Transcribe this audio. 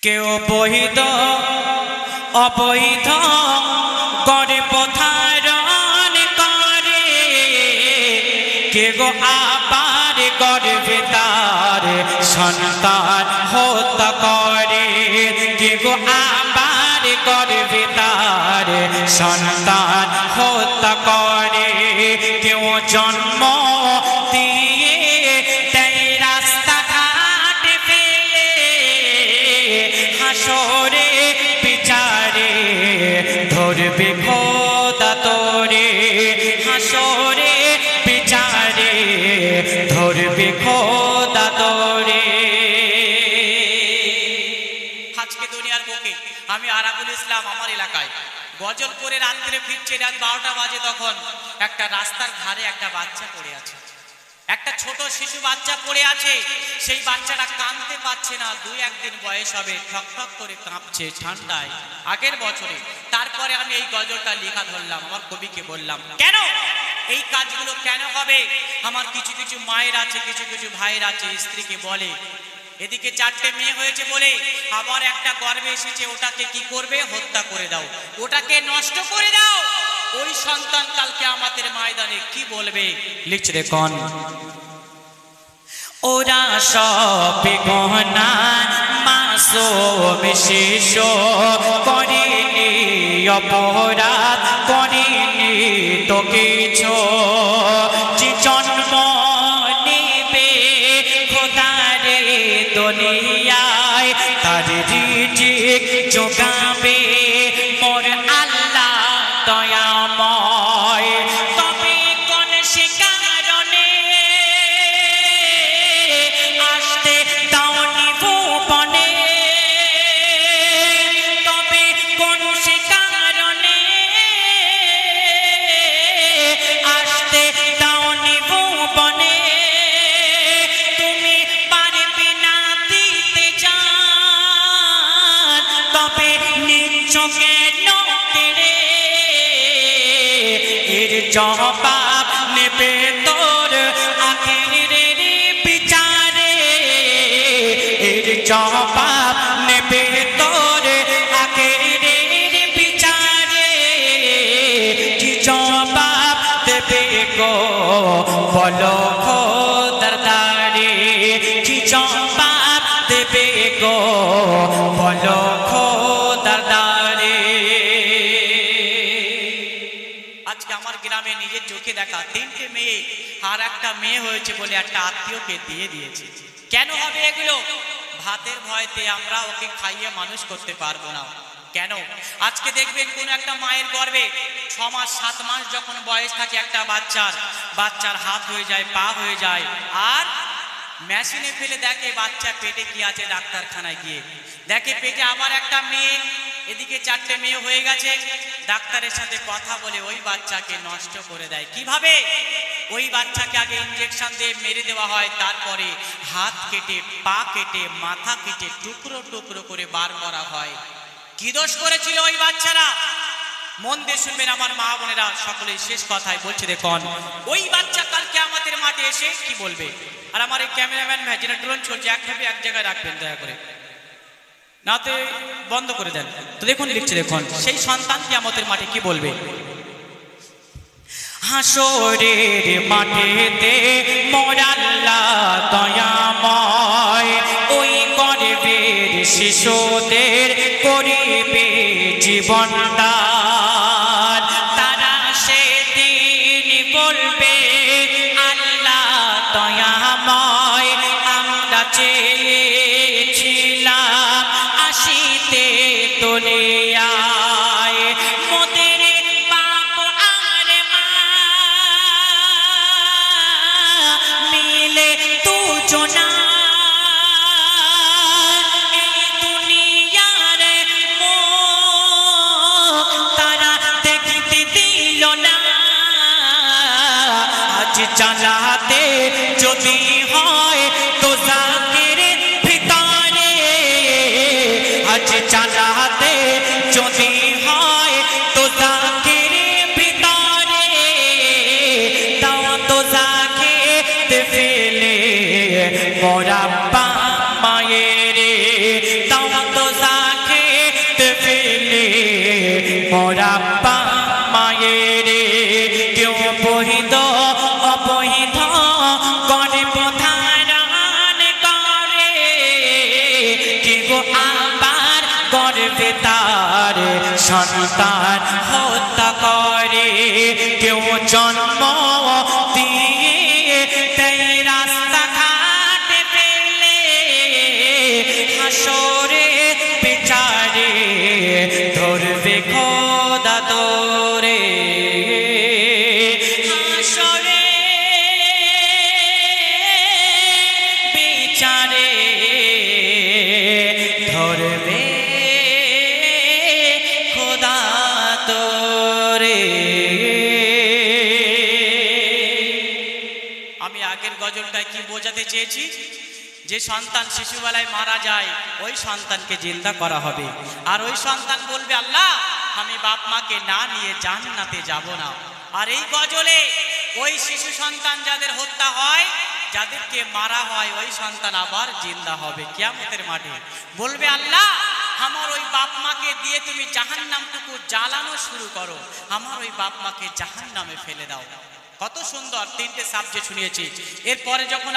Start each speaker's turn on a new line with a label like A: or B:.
A: কেউ বৈধ অবৈধ গর্ভ ধারণ করে, কেউ আবার গর্ভে তার সন্তান হত্যা করে, কেউ আবার গর্ভে তার সন্তান হত্যা করে, কেউ জন্ম দিয়ে দেয় রাস্তাঘাট ফেলে, হাসরে বিচারে ধরবে খোদা তোরে, হাসরে বিচারে ধরবে খোদা তোরে। আজকে দুনিয়ার বুকে আমি আরাবুল ইসলাম আমার এলাকায় গজল করে রাত্রে ফিরছে, রাত 12টা বাজে, তখন একটা রাস্তার ধারে একটা বাচ্চা পড়ে আছে, একটা ছোট শিশু বাচ্চা পড়ে আছে। সেই বাচ্চাটা কাঁদতে পারছে না, 2-1 দিন বয়স হবে, ঠকঠক করে কাঁপছে ঠান্ডায় আগের বছরে। তারপরে আমি এই গজলটা লেখা ধরলাম, আমার কবিকে বললাম কেন এই কাজগুলো কেন হবে। আমার কিছু কিছু মায়ের আছে, কিছু কিছু ভাইয়ের আছে, স্ত্রীকে বলে এদিকে 4টে মেয়ে হয়েছে বলে আবার একটা গর্ভে এসেছে, ওটাকে কি করবে, হত্যা করে দাও, ওটাকে নষ্ট করে দাও, ওই সন্তান কালকে আমাদের ময়দানে কি বলবে। লিখছে দেখুন, ওরা সব গহনা মাসুম শিশু করেনি অপরাধ, করেনি তো কিছু, যে জন্ম নেবে খোদারে দুনিয়ায় তার রিজিক জোগাবে মোর আল্লাহ দয়াময়। তবে কোন সে কারণে আসতে দাওনি ভুবনে, তবে কোন সে কারণে আসতে দাওনি ভুবনে, তুমি পারবে না দিতে জান, তবে নিচ্ছ কেন কেড়ে, এর জবাব নেবে তোর আখিরের বিচারে, এর জবাব নেবে তোর আখিরের বিচারে, কি জবাব দেবে গো বলো খোদার দ্বারে, কি জবাব দেবে গো বলো খোদার দ্বারে। আজকে আমার গ্রামে নিজের চোখে দেখা 3টে মেয়ে, আর একটা মেয়ে হয়েছে বলে একটা আত্মীয়কে দিয়ে দিয়েছে। কেন হবে এগুলো? ভাতের ভয়তে আমরা ওকে খাইয়ে মানুষ করতে পারবো না। কেন? আজকে দেখবেন কোন একটা মায়ের গর্ভে 6 মাস 7 মাস যখন বয়স থাকে একটা বাচ্চার হাত হয়ে যায়, পা হয়ে যায়, আর মেশিনে ফেলে দেখে বাচ্চা পেটে কি আছে, ডাক্তারখানায় গিয়ে দেখে পেটে আবার একটা মেয়ে, এদিকে 4টে মেয়ে হয়ে গেছে। ডাক্তারের সাথে কথা বলে ওই বাচ্চাকে নষ্ট করে দেয়। কিভাবে? ওই বাচ্চাকে আগে ইঞ্জেকশন দিয়ে মেরে দেওয়া হয়, তারপরে হাত কেটে, পা কেটে, মাথা কেটে টুকরো টুকরো করে বার করা হয়। কি দোষ করেছিল ওই বাচ্চারা? মন দিয়ে শুনবেন আমার মা বোনেরা, সকলেই শেষ কথায় বলছে দেখুন, ওই বাচ্চা কালকে আমাদের মাঠে এসে কি বলবে। আর আমার এই ক্যামেরাম্যান ভাই যেটা ড্রোন চলছে, একভাবে এক জায়গায় রাখবেন দয়া করে, নাতে বন্ধ করে দেন। তো দেখুন লিখছে দেখুন, সেই সন্তান কিয়ামতের মাঠে কি বলবে। হাসরের মাঠেতে মোর আল্লাহ দয়াময়, ওই গর্ভের শিশুদের করিবে জীবন দান, তারা সেদিন বলবে আল্লাহ দয়াময়, আমরা চেয়েছিলাম আসিতে দুনিয়ায়, মোদের বাপ আর মা মিলে দুজনা এই দুনিয়ার মুখ তারা দেখতে দিল না। আজ চালাতে যদি হয় তো জাকের ভিতরে, আজ চালাতে যদি হয় তো জাকের ভিতরে, তাও তো জাকে ফেলে মোরা মায়ের দাও তো জাকেত পেলে মোরাব্বা মায়ের কেউ বহিদ অবহিদ গরিব ধারণ করে কেউ আবার গর্বে তার সন্তান হত্যা করে কেউ জন্ম দিয়ে দেয় রাস্তাঘাট পেলে হাসরে বিচারে ধরবে খোদা তোরে হাসরে বিচারে ধরবে খোদা তোরে। আমি আগের গজলটায় কি বোঝাতে চেয়েছি, যে সন্তান শিশুবেলায় মারা যায় ওই সন্তানকে জিন্দা করা হবে, আর ওই সন্তান বলবে আল্লাহ আমি বাপ মাকে না নিয়ে জান্নাতে যাব না। আর এই গজলে ওই শিশু সন্তান যাদের হত্যা হয়, যাদেরকে মারা হয়, ওই সন্তান আবার জিন্দা হবে কিয়ামতের মাঠে, বলবে আল্লাহ আমার ওই বাপ মাকে দিয়ে তুমি জাহান্নামটুকু জ্বালানো শুরু করো, আমার ওই বাপ মাকে জাহান্নামে ফেলে দাও। কত সুন্দর তিনটে সাবজেক্ট শুনিয়েছি। এরপরে যখন